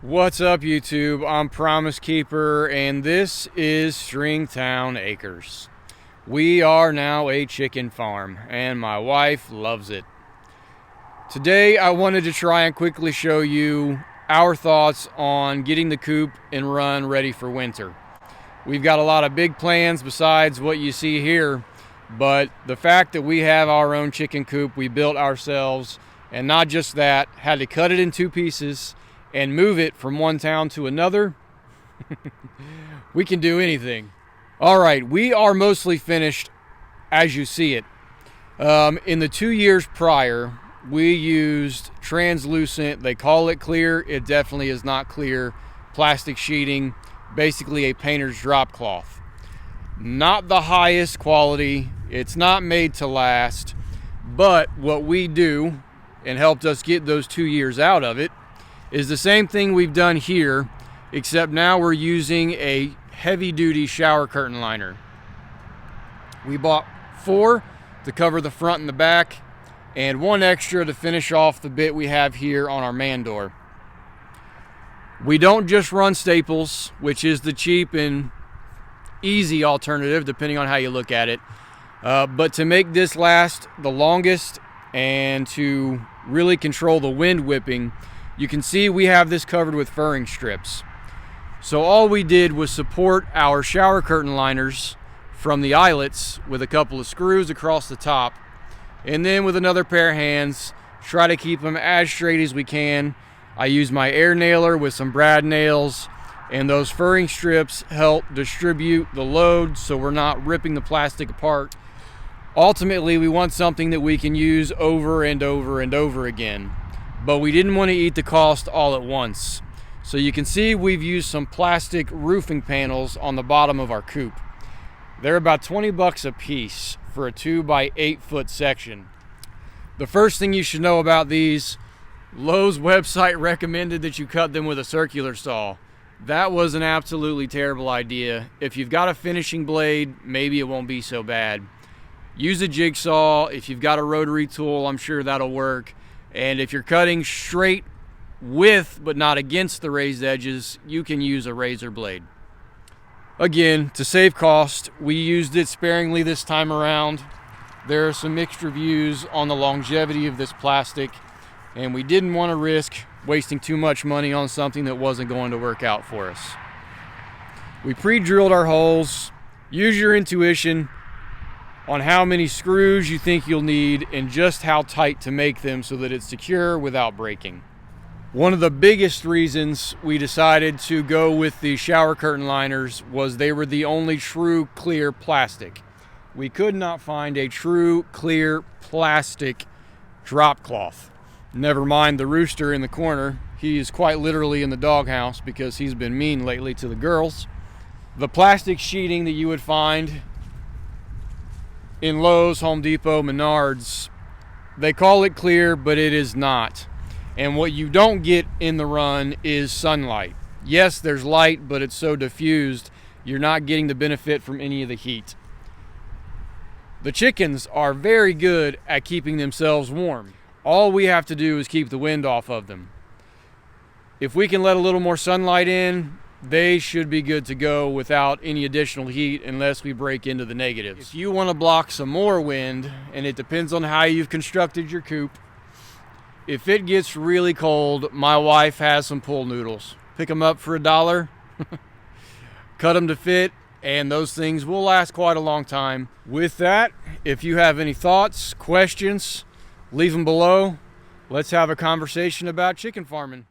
What's up, YouTube? I'm Promise Keeper, and this is Stringtown Acres. We are now a chicken farm, and my wife loves it. Today, I wanted to try and quickly show you our thoughts on getting the coop and run ready for winter. We've got a lot of big plans besides what you see here, but the fact that we have our own chicken coop we built ourselves, and not just that, had to cut it in two pieces and move it from one town to another, we can do anything. All right, we are mostly finished as you see it. In the 2 years prior, we used translucent, they call it clear, it definitely is not clear, plastic sheeting, basically a painter's drop cloth. Not the highest quality, it's not made to last, but what we do, and helped us get those 2 years out of it, is the same thing we've done here, except now we're using a heavy-duty shower curtain liner. We bought 4 to cover the front and the back, and 1 extra to finish off the bit we have here on our man door. We don't just run staples, which is the cheap and easy alternative, depending on how you look at it. But to make this last the longest and to really control the wind whipping, you can see we have this covered with furring strips. So all we did was support our shower curtain liners from the eyelets with a couple of screws across the top, and then with another pair of hands, try to keep them as straight as we can. I use my air nailer with some brad nails, and those furring strips help distribute the load so we're not ripping the plastic apart. Ultimately, we want something that we can use over and over and over again, but we didn't want to eat the cost all at once. So you can see we've used some plastic roofing panels on the bottom of our coop. They're about 20 bucks a piece for a 2 by 8 foot section. The first thing you should know about these, Lowe's website recommended that you cut them with a circular saw. That was an absolutely terrible idea. If you've got a finishing blade, maybe it won't be so bad. Use a jigsaw. If you've got a rotary tool, I'm sure that'll work. And if you're cutting straight with but not against the raised edges, you can use a razor blade. Again, to save cost, we used it sparingly this time around. There are some mixed reviews on the longevity of this plastic, and we didn't want to risk wasting too much money on something that wasn't going to work out for us. We pre-drilled our holes. Use your intuition on how many screws you think you'll need and just how tight to make them so that it's secure without breaking. One of the biggest reasons we decided to go with the shower curtain liners was they were the only true clear plastic. We could not find a true clear plastic drop cloth. Never mind the rooster in the corner. He is quite literally in the doghouse because he's been mean lately to the girls. The plastic sheeting that you would find in Lowe's, Home Depot, Menards, they call it clear, but it is not. And what you don't get in the run is sunlight. Yes, there's light, but it's so diffused, you're not getting the benefit from any of the heat. The chickens are very good at keeping themselves warm. All we have to do is keep the wind off of them. If we can let a little more sunlight in, they should be good to go without any additional heat unless we break into the negatives. If you want to block some more wind, and it depends on how you've constructed your coop, if it gets really cold, my wife has some pool noodles. Pick them up for $1, cut them to fit, and those things will last quite a long time. With that, if you have any thoughts, questions, leave them below. Let's have a conversation about chicken farming.